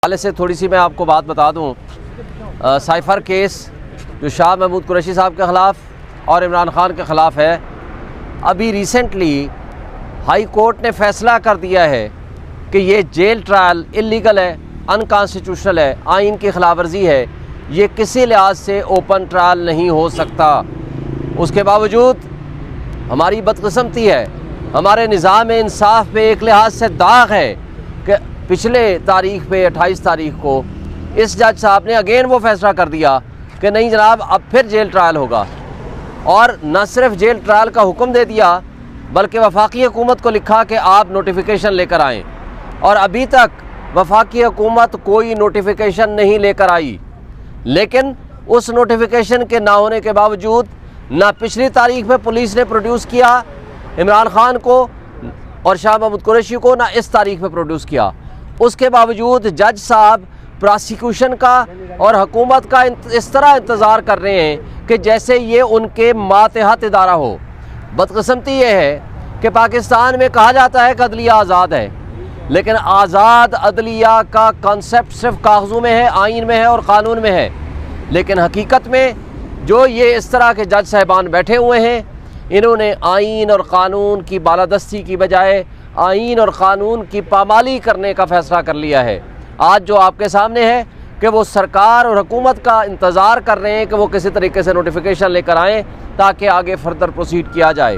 हाल से थोड़ी सी मैं आपको बात बता दूं, साइफ़र केस जो शाह महमूद कुरैशी साहब के ख़िलाफ़ और इमरान ख़ान के ख़िलाफ़ है, अभी रिसेंटली हाई कोर्ट ने फ़ैसला कर दिया है कि ये जेल ट्रायल इलीगल है, अनकॉन्स्टिट्यूशनल है, आइन की ख़िलाफ़ वर्जी है, ये किसी लिहाज से ओपन ट्रायल नहीं हो सकता। उसके बावजूद हमारी बदकिस्मती है, हमारे निज़ाम इंसाफ पे एक लिहाज से दाग है कि पिछले तारीख पे 28 तारीख को इस जज साहब ने अगेन वो फ़ैसला कर दिया कि नहीं जनाब, अब फिर जेल ट्रायल होगा। और न सिर्फ जेल ट्रायल का हुक्म दे दिया बल्कि वफाकी हुकूमत को लिखा कि आप नोटिफिकेशन लेकर आएँ, और अभी तक वफाकी हुकूमत कोई नोटिफिकेशन नहीं लेकर आई। लेकिन उस नोटिफिकेशन के ना होने के बावजूद ना पिछली तारीख में पुलिस ने प्रोड्यूस किया इमरान ख़ान को और शाह महमूद कुरैशी को, ना इस तारीख में प्रोड्यूस किया। उसके बावजूद जज साहब प्रोसिक्यूशन का और हुकूमत का इस तरह इंतज़ार कर रहे हैं कि जैसे ये उनके मातहत इदारा हो। बदकिस्मती ये है कि पाकिस्तान में कहा जाता है कि अदलिया आज़ाद है, लेकिन आज़ाद अदलिया का कॉन्सेप्ट सिर्फ कागज़ों में है, आइन में है और क़ानून में है। लेकिन हकीकत में जो ये इस तरह के जज साहिबान बैठे हुए हैं, इन्होंने आइन और क़ानून की बालादस्ती की बजाय आइन और क़ानून की पामाली करने का फ़ैसला कर लिया है। आज जो आपके सामने है कि वो सरकार और हुकूमत का इंतज़ार कर रहे हैं कि वो किसी तरीके से नोटिफिकेशन लेकर आएँ ताकि आगे फर्दर प्रोसीड किया जाए,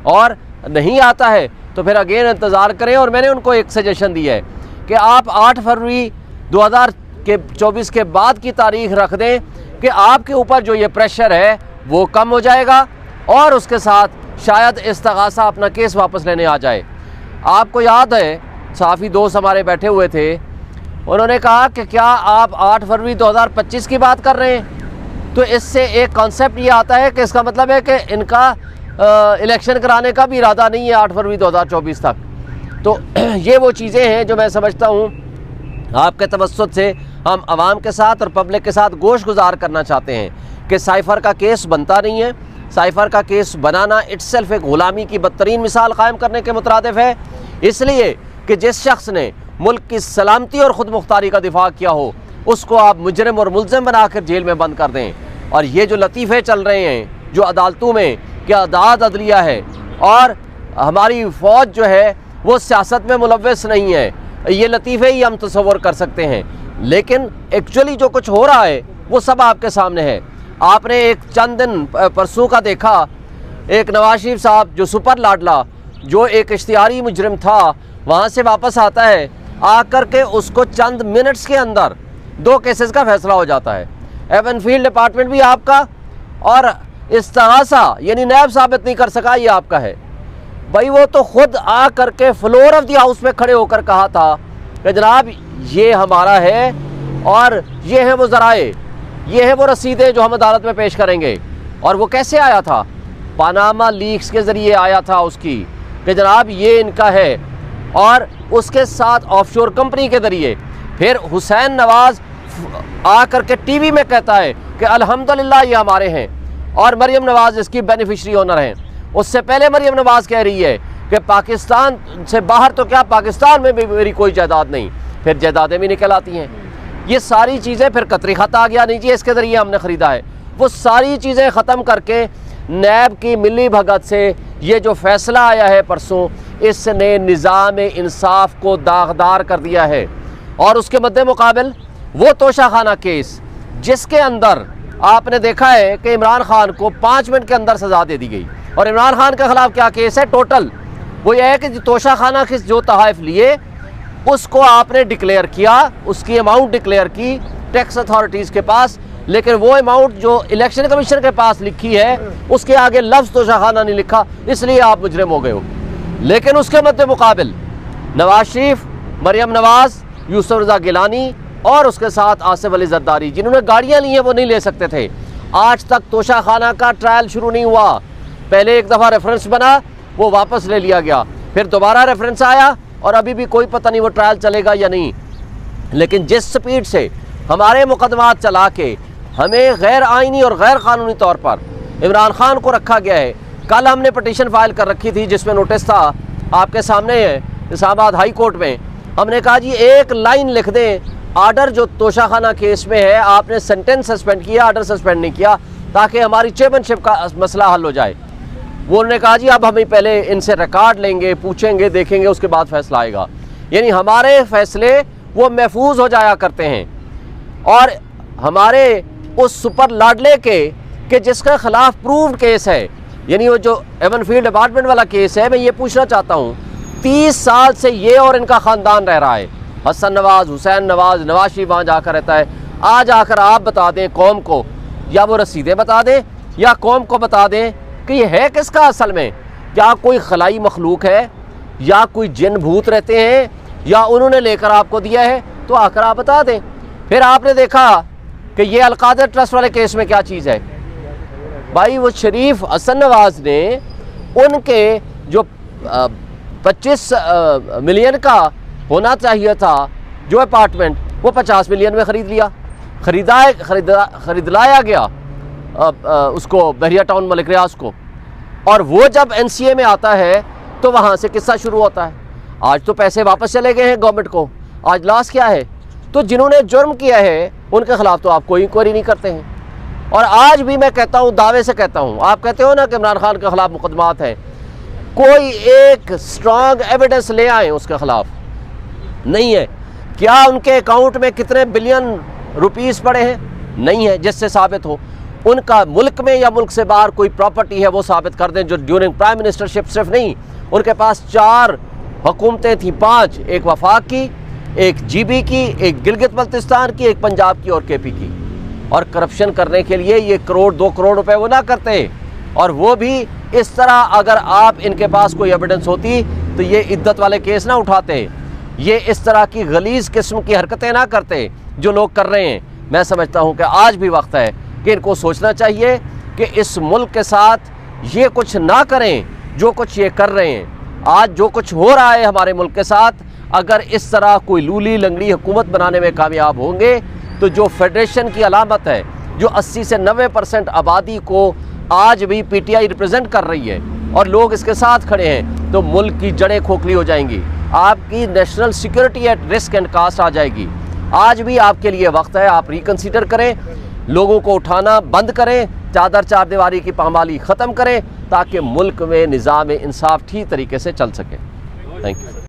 और नहीं आता है तो फिर अगेन इंतज़ार करें। और मैंने उनको एक सजेशन दी है कि आप 8 फरवरी 2024 के बाद की तारीख रख दें कि आपके ऊपर जो ये प्रेशर है वो कम हो जाएगा और उसके साथ शायद इस्तग़ासा अपना केस वापस लेने आ जाए। आपको याद है, सहाफ़ी दोस्त हमारे बैठे हुए थे, उन्होंने कहा कि क्या आप 8 फरवरी 2025 की बात कर रहे हैं? तो इससे एक कॉन्सेप्ट ये आता है कि इसका मतलब है कि इनका इलेक्शन कराने का भी इरादा नहीं है 8 फरवरी 2024 तक। तो ये वो चीज़ें हैं जो मैं समझता हूँ आपके तवस्सुत से हम आवाम के साथ और पब्लिक के साथ गोश गुजार करना चाहते हैं कि साइफ़र का केस बनता नहीं है। साइफ़र का केस बनाना इट्सेल्फ एक ग़ुलामी की बदतरीन मिसाल कायम करने के मुतरादिफ है, इसलिए कि जिस शख्स ने मुल्क की सलामती और ख़ुद मुख्तारी का दिफा किया हो उसको आप मुजरिम और मुल्ज़िम बनाकर जेल में बंद कर दें। और ये जो लतीफ़े चल रहे हैं जो अदालतों में कि आज़ाद अदलिया है और हमारी फ़ौज जो है वो सियासत में मुलव्वस नहीं है, ये लतीफ़े ही हम तसव्वुर कर सकते हैं, लेकिन एक्चुअली जो कुछ हो रहा है वो सब आपके सामने है। आपने एक चंद दिन परसों का देखा, एक नवाज शरीफ साहब जो सुपर लाडला, जो एक इश्तिहारी मुजरिम था, वहाँ से वापस आता है, आकर के उसको चंद मिनट्स के अंदर 2 केसेस का फैसला हो जाता है। एवनफील्ड डिपार्टमेंट भी आपका और इस्तिग़ासा यानी नैब साबित नहीं कर सका, ये आपका है। भाई वो तो खुद आ करके फ्लोर ऑफ द हाउस में खड़े होकर कहा था कि जनाब ये हमारा है और ये है वो ज़राए, ये है वो रसीदें जो हम अदालत में पेश करेंगे। और वो कैसे आया था? पानामा लीक्स के ज़रिए आया था उसकी कि जनाब ये इनका है, और उसके साथ ऑफशोर कंपनी के ज़रिए फिर हुसैन नवाज़ आ करके टीवी में कहता है कि अल्हम्दुलिल्लाह ये हमारे हैं, और मरियम नवाज़ इसकी बेनिफिशरी ओनर हैं। उससे पहले मरियम नवाज़ कह रही है कि पाकिस्तान से बाहर तो क्या, पाकिस्तान में भी मेरी कोई जायदाद नहीं, फिर जायदादें भी निकल आती हैं। ये सारी चीज़ें, फिर कतरी ख़त आ गया, नहीं जी इसके ज़रिए हमने ख़रीदा है, वो सारी चीज़ें ख़त्म करके नैब की मिली भगत से ये जो फ़ैसला आया है परसों, इसने निज़ाम इंसाफ को दागदार कर दिया है। और उसके मद्दे मुकाबिल वो तोशाखाना केस जिसके अंदर आपने देखा है कि इमरान ख़ान को 5 मिनट के अंदर सज़ा दे दी गई, और इमरान ख़ान के ख़िलाफ़ क्या केस है टोटल, वो ये है कि तोशाखाना के जो तहाइफ लिए उसको आपने डिक्लेयर किया, उसकी अमाउंट डिक्लेयर की टैक्स अथॉरिटीज़ के पास, लेकिन वो अमाउंट जो इलेक्शन कमीशन के पास लिखी है उसके आगे लफ्ज़ तोशाखाना नहीं लिखा, इसलिए आप मुजरिम हो गए हो। लेकिन उसके मद्दे मुकाबिल नवाज शरीफ, मरियम नवाज़, यूसुफ रज़ा गिलानी और उसके साथ आसिफ अली ज़रदारी, जिन्होंने गाड़ियाँ ली हैं वो नहीं ले सकते थे। आज तक तोशाखाना का ट्रायल शुरू नहीं हुआ। पहले एक दफ़ा रेफरेंस बना, वो वापस ले लिया गया, फिर दोबारा रेफरेंस आया और अभी भी कोई पता नहीं वो ट्रायल चलेगा या नहीं। लेकिन जिस स्पीड से हमारे मुकदमात चला के हमें गैर आइनी और गैर कानूनी तौर पर इमरान ख़ान को रखा गया है। कल हमने पटिशन फाइल कर रखी थी जिसमें नोटिस था, आपके सामने है, इस्लामाबाद हाई कोर्ट में। हमने कहा जी एक लाइन लिख दें आर्डर जो तोशाखाना केस में है, आपने सेंटेंस सस्पेंड किया, आर्डर सस्पेंड नहीं किया, ताकि हमारी चेयरमैनशिप का मसला हल हो जाए। वो उन्होंने कहा जी अब हम पहले इनसे रिकॉर्ड लेंगे, पूछेंगे, देखेंगे, उसके बाद फैसला आएगा। यानी हमारे फैसले वो महफूज हो जाया करते हैं। और हमारे उस सुपर लाडले के जिसका खिलाफ प्रूव्ड केस है, यानी वो जो एवन फील्ड डिपार्टमेंट वाला केस है, मैं ये पूछना चाहता हूँ 30 साल से ये और इनका ख़ानदान रह रहा है, हसन नवाज़, हुसैन नवाज़, नवाज शरीफ वहाँ जाकर रहता है। आज आकर आप बता दें कौम को, या वो रसीदें बता दें या कौम को बता दें कि ये है किसका असल में, क्या कोई खलाई मखलूक है या कोई जिन भूत रहते हैं या उन्होंने लेकर आपको दिया है, तो आकर आप बता दें। फिर आपने देखा कि ये अलकादर ट्रस्ट वाले केस में क्या चीज़ है भाई, वो शरीफ हसन नवाज़ ने उनके जो 25 मिलियन का होना चाहिए था जो अपार्टमेंट, वो 50 मिलियन में ख़रीद लिया, खरीद लाया गया उसको बहरिया टाउन मलिक रियाज को। और वो जब NCA में आता है तो वहाँ से किस्सा शुरू होता है। आज तो पैसे वापस चले गए हैं गवर्नमेंट को, आज लॉस क्या है? तो जिन्होंने जुर्म किया है उनके खिलाफ तो आप कोई इंक्वायरी नहीं करते हैं। और आज भी मैं कहता हूँ, दावे से कहता हूँ, आप कहते हो ना कि इमरान खान के खिलाफ मुकदमात हैं, कोई एक स्ट्रॉन्ग एविडेंस ले आए उसके खिलाफ, नहीं है। क्या उनके अकाउंट में कितने बिलियन रुपीस पड़े हैं? नहीं है, जिससे साबित हो। उनका मुल्क में या मुल्क से बाहर कोई प्रॉपर्टी है वो साबित कर दें, जो ड्यूरिंग प्राइम मिनिस्टरशिप सिर्फ नहीं, उनके पास 4 हुकूमतें थी, 5, एक वफाक की, एक GB की, एक गिलगित बल्तिस्तान की, एक पंजाब की और KP की। और करप्शन करने के लिए ये करोड़ 2 करोड़ रुपए वो ना करते, और वो भी इस तरह। अगर आप इनके पास कोई एविडेंस होती तो ये इद्दत वाले केस ना उठाते, ये इस तरह की गलीज किस्म की हरकतें ना करते जो लोग कर रहे हैं। मैं समझता हूँ कि आज भी वक्त है कि इनको सोचना चाहिए कि इस मुल्क के साथ ये कुछ ना करें जो कुछ ये कर रहे हैं। आज जो कुछ हो रहा है हमारे मुल्क के साथ, अगर इस तरह कोई लूली लंगड़ी हुकूमत बनाने में कामयाब होंगे तो जो फेडरेशन की अलामत है, जो 80 से 90% आबादी को आज भी PTI रिप्रेजेंट कर रही है और लोग इसके साथ खड़े हैं, तो मुल्क की जड़ें खोखली हो जाएंगी, आपकी national security at risk and cost आ जाएगी। आज भी आपके लिए वक्त है, आप रिकन्सिडर करें, लोगों को उठाना बंद करें, चादर चार दीवारी की पामाली ख़त्म करें, ताकि मुल्क में निज़ाम इंसाफ ठीक तरीके से चल सके। Thank you.